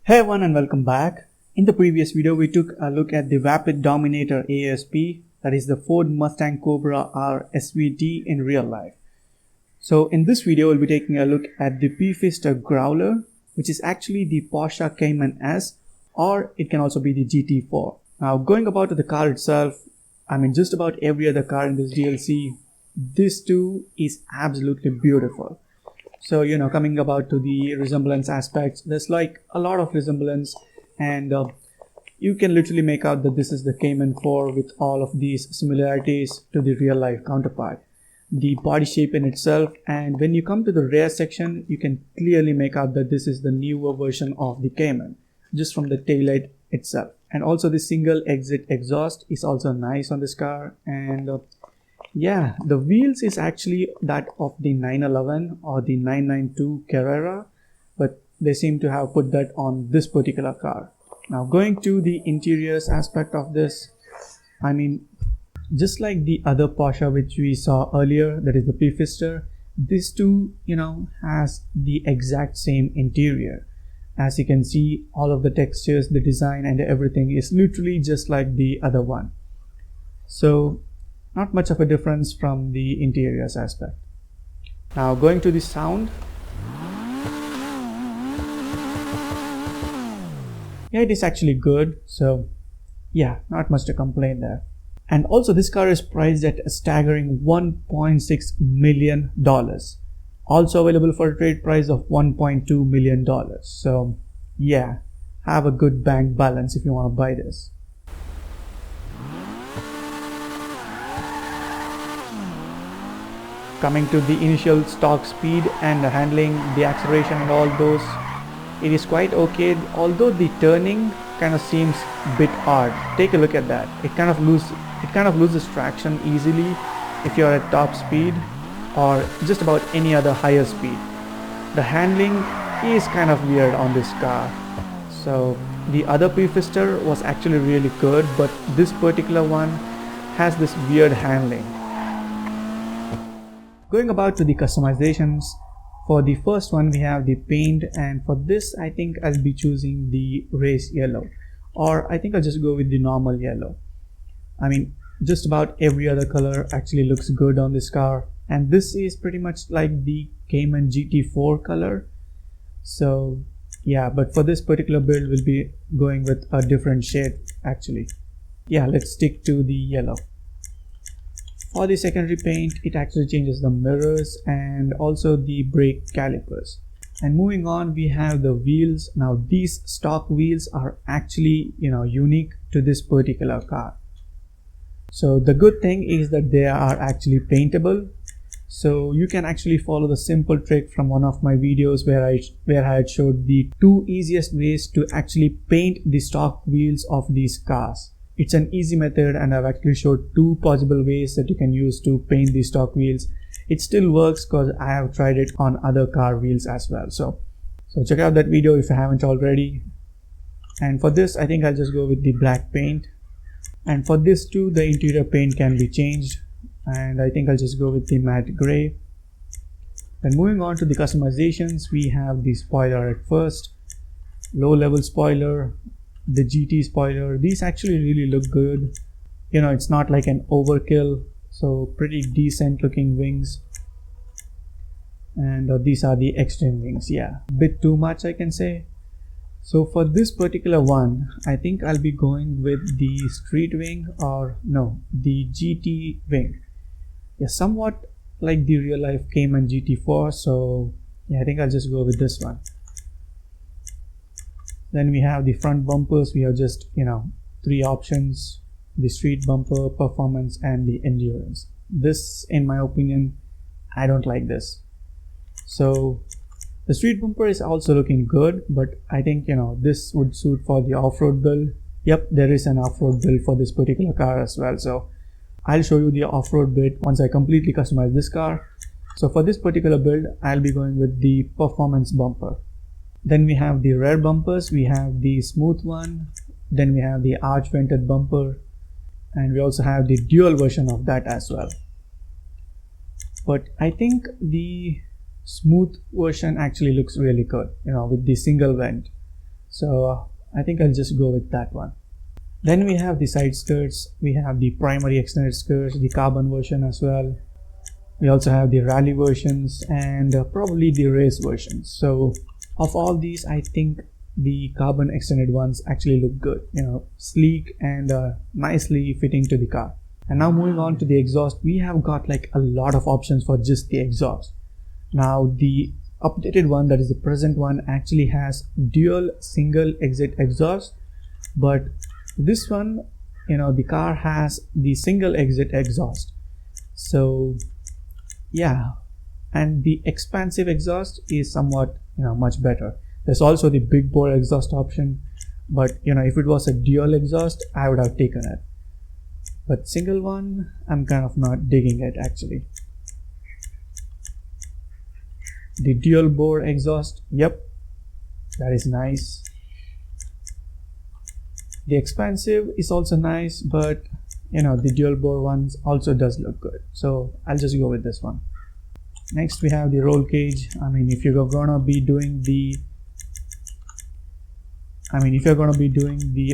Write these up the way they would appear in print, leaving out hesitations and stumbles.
Hey everyone and welcome back. In the previous video we took a look at the Rapid Dominator ASP, that is the Ford Mustang Cobra R SVT in real life. So in this video we'll be taking a look at the Pfister Growler, which is actually the Porsche Cayman S, or it can also be the GT4. Now going about to the car itself, just about every other car in this DLC, this too is absolutely beautiful. So, coming about to the resemblance aspects, there's like a lot of resemblance, and you can literally make out that this is the Cayman 4 with all of these similarities to the real life counterpart. The body shape in itself, and when you come to the rear section, you can clearly make out that this is the newer version of the Cayman, just from the taillight itself. And also the single exit exhaust is also nice on this car, and yeah, the wheels is actually that of the 911 or the 992 Carrera, but they seem to have put that on this particular car. Now going to the interiors aspect of this, just like the other Porsche which we saw earlier, that is the Pfister, this too, has the exact same interior. As you can see, all of the textures, the design and everything is literally just like the other one. So not much of a difference from the interiors aspect. Now going to the sound. Yeah, it is actually good. So yeah, not much to complain there. And also this car is priced at a staggering $1.6 million. Also available for a trade price of $1.2 million. So yeah, have a good bank balance if you want to buy this. Coming to the initial stock speed and the handling, the acceleration and all those, it is quite okay, although the turning kind of seems a bit odd. Take a look at that. It kind of loses traction easily if you're at top speed or just about any other higher speed. The handling is kind of weird on this car. So the other Pfister was actually really good, but this particular one has this weird handling. Going about to the customizations, for the first one we have the paint, and for this I think I'll be choosing the race yellow, or I think I'll just go with the normal yellow. Just about every other color actually looks good on this car, and this is pretty much like the Cayman GT4 color. So yeah, but for this particular build we'll be going with a different shade actually. Yeah, let's stick to the yellow. For the secondary paint, it actually changes the mirrors and also the brake calipers. And moving on, we have the wheels. Now these stock wheels are actually unique to this particular car. So the good thing is that they are actually paintable. So you can actually follow the simple trick from one of my videos where I had showed the two easiest ways to actually paint the stock wheels of these cars. It's an easy method, and I've actually showed two possible ways that you can use to paint the stock wheels. It still works because I have tried it on other car wheels as well. So check out that video if you haven't already. And for this, I think I'll just go with the black paint. And for this too, the interior paint can be changed, and I think I'll just go with the matte gray. Then moving on to the customizations, we have the spoiler at first, low level spoiler, the GT spoiler. These actually really look good. It's not like an overkill, so pretty decent looking wings. And these are the extreme wings. Yeah, bit too much I can say. So for this particular one, I think I'll be going with the street wing, or no, the GT wing. Yeah, somewhat like the real life Cayman GT4. So yeah, I think I'll just go with this one. Then we have the front bumpers. We have just three options: the street bumper, performance and the endurance. This, in my opinion, I don't like this. So the street bumper is also looking good, but I think this would suit for the off-road build. Yep, there is an off-road build for this particular car as well, so I'll show you the off-road bit once I completely customize this car. So for this particular build, I'll be going with the performance bumper. Then we have the rear bumpers. We have the smooth one, then we have the arch vented bumper, and we also have the dual version of that as well. But I think the smooth version actually looks really good, with the single vent. So I think I'll just go with that one. Then we have the side skirts, we have the primary extended skirts, the carbon version as well. We also have the rally versions and probably the race versions. So of all these, I think the carbon extended ones actually look good, sleek and nicely fitting to the car. And now moving on to the exhaust, we have got like a lot of options for just the exhaust. Now the updated one, that is the present one, actually has dual single exit exhaust, but this one, the car has the single exit exhaust. So yeah, and the expansive exhaust is somewhat much better. There's also the big bore exhaust option, but if it was a dual exhaust, I would have taken it. But single one, I'm kind of not digging it actually. The dual bore exhaust, yep, that is nice. The expansive is also nice, but the dual bore ones also does look good. So I'll just go with this one. Next we have the roll cage. If you're gonna be doing the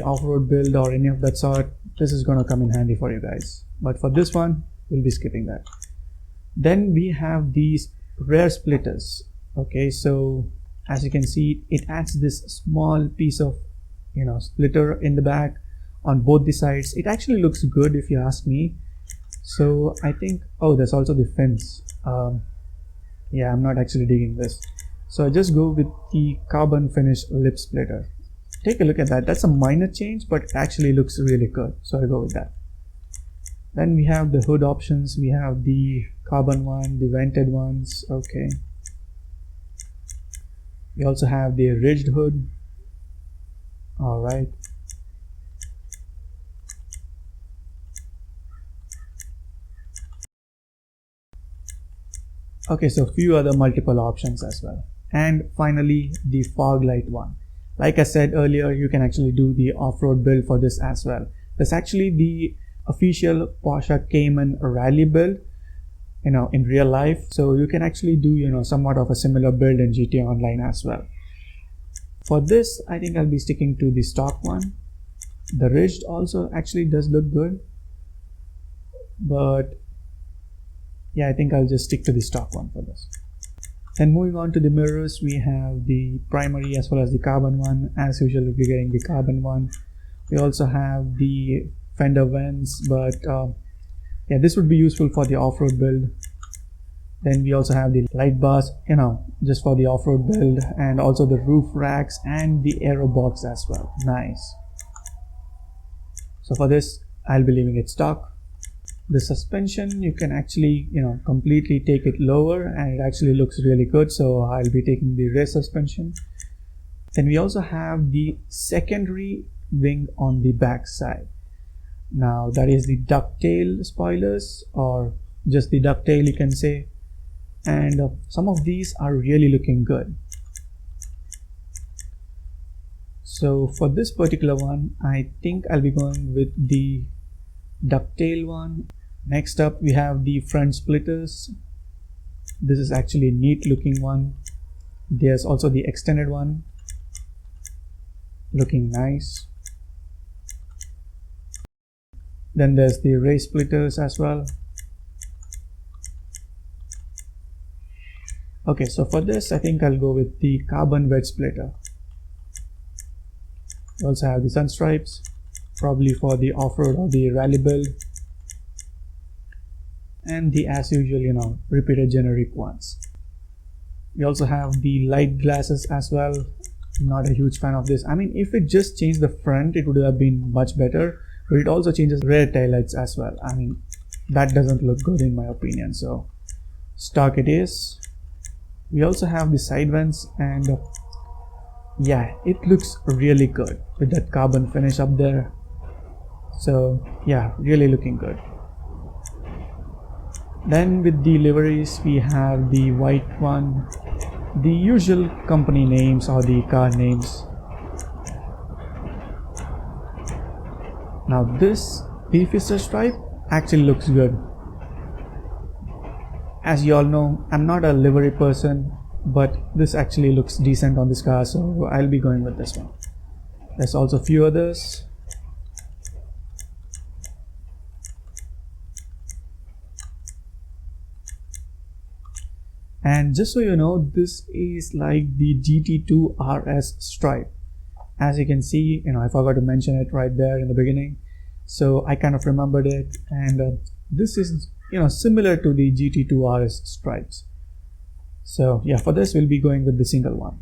off-road build or any of that sort, this is gonna come in handy for you guys. But for this one, we'll be skipping that. Then we have these rear splitters. Okay, so as you can see, it adds this small piece of splitter in the back on both the sides. It actually looks good if you ask me. So I think, oh, there's also the fins. Yeah, I'm not actually digging this. So I just go with the carbon finish lip splitter. Take a look at that. That's a minor change, but it actually looks really good. So I go with that. Then we have the hood options. We have the carbon one, the vented ones. Okay. We also have the ridged hood. All right. Okay, so few other multiple options as well. And finally, the fog light one. Like I said earlier, you can actually do the off-road build for this as well. That's actually the official Porsche Cayman Rally build, in real life. So you can actually do, somewhat of a similar build in GTA Online as well. For this, I think I'll be sticking to the stock one. The ridged also actually does look good, but yeah, I think I'll just stick to the stock one for this. Then moving on to the mirrors, we have the primary as well as the carbon one. As usual, we'll be getting the carbon one. We also have the fender vents, but yeah, this would be useful for the off-road build. Then we also have the light bars, just for the off-road build, and also the roof racks and the aero box as well. Nice. So for this, I'll be leaving it stock. The suspension, you can actually, completely take it lower and it actually looks really good. So I'll be taking the rear suspension. Then we also have the secondary wing on the back side. Now that is the ducktail spoilers, or just the ducktail you can say. And some of these are really looking good. So for this particular one, I think I'll be going with the ducktail one. Next up, we have the front splitters. This is actually a neat looking one. There's also the extended one, looking nice. Then there's the race splitters as well. Okay, so for this, I think I'll go with the carbon wedge splitter. We also have the sun stripes, probably for the off-road or the rally build. And the, as usual, repeated generic ones. We also have the light glasses as well. Not a huge fan of this. If it just changed the front, it would have been much better, but it also changes rear taillights as well. That doesn't look good in my opinion, so stock it is. We also have the side vents, and yeah, it looks really good with that carbon finish up there. So yeah, really looking good. Then with the liveries, we have the white one, the usual company names or the car names. Now this Pfister stripe actually looks good. As you all know, I'm not a livery person, but this actually looks decent on this car, so I'll be going with this one. There's also a few others. And just so you know, this is like the GT2 RS stripe. As you can see, I forgot to mention it right there in the beginning, so I kind of remembered it. And this is similar to the GT2 RS stripes. So yeah, for this we'll be going with the single one.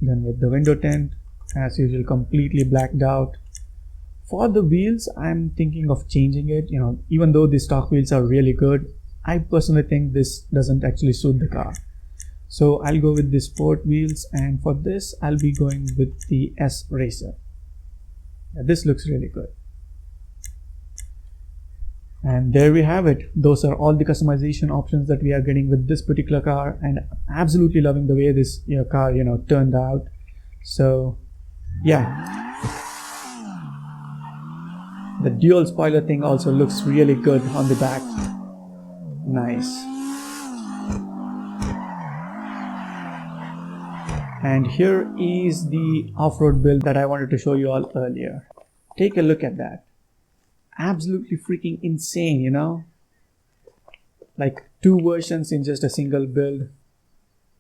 Then with the window tint, as usual, completely blacked out. For the wheels, I'm thinking of changing it. Even though the stock wheels are really good, I personally think this doesn't actually suit the car. So I'll go with the sport wheels, and for this I'll be going with the S Racer. Yeah, this looks really good. And there we have it. Those are all the customization options that we are getting with this particular car, and absolutely loving the way this car turned out. So yeah, the dual spoiler thing also looks really good on the back. Nice. And here is the off-road build that I wanted to show you all earlier. Take a look at that. Absolutely freaking insane, like 2 versions in just a single build.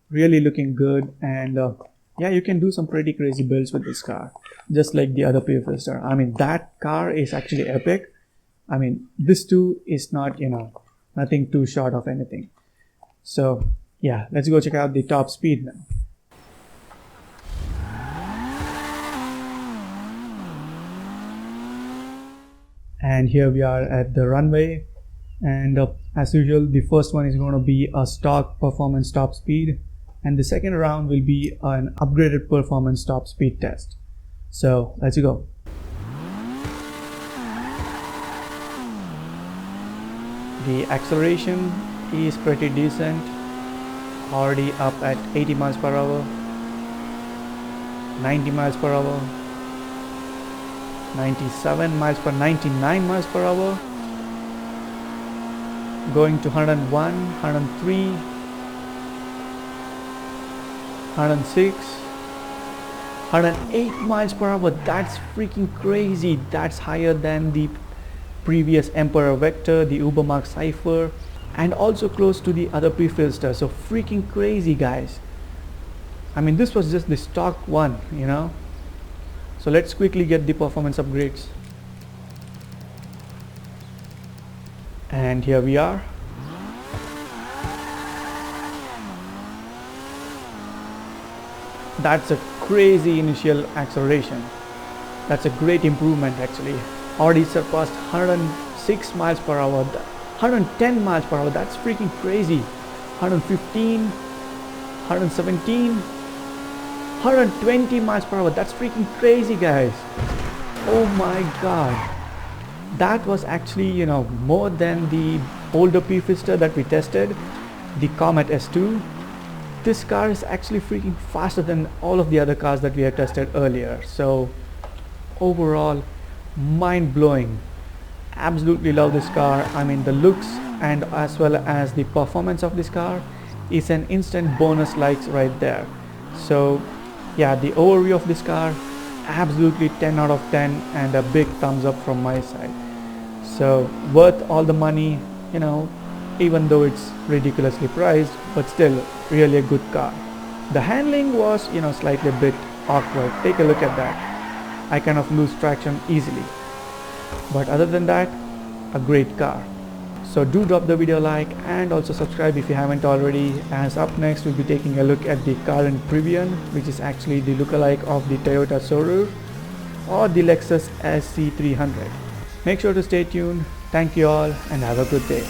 Really looking good. And yeah, you can do some pretty crazy builds with this car, just like the other Pfister. I mean, that car is actually epic. I mean, this too is not nothing too short of anything. So yeah, let's go check out the top speed now. And here we are at the runway, and as usual, the first one is going to be a stock performance top speed, and the second round will be an upgraded performance top speed test. So let's go. The acceleration is pretty decent, already up at 80 miles per hour, 90 miles per hour, 97 miles per 99 miles per hour, going to 101, 103, 106, 108 miles per hour. That's freaking crazy. That's higher than the previous Emperor Vector, the Ubermark Cypher, and also close to the other Pfister. So freaking crazy, guys. I mean, this was just the stock one, So let's quickly get the performance upgrades. And here we are. That's a crazy initial acceleration. That's a great improvement actually. Already surpassed 106 miles per hour, 110 miles per hour. That's freaking crazy. 115, 117. 120 miles per hour. That's freaking crazy, guys. Oh my god, that was actually more than the older Pfister that we tested, the Cayman S2. This car is actually freaking faster than all of the other cars that we had tested earlier. So overall, mind-blowing. Absolutely love this car. I mean, the looks and as well as the performance of this car is an instant bonus likes right there. So yeah, the overview of this car, absolutely 10 out of 10 and a big thumbs up from my side. So worth all the money, even though it's ridiculously priced, but still really a good car. The handling was slightly a bit awkward. Take a look at that. I kind of lose traction easily, but other than that, a great car. So do drop the video a like and also subscribe if you haven't already, as up next we'll be taking a look at the Karin Previon, which is actually the lookalike of the Toyota Soru or the Lexus SC300. Make sure to stay tuned. Thank you all and have a good day.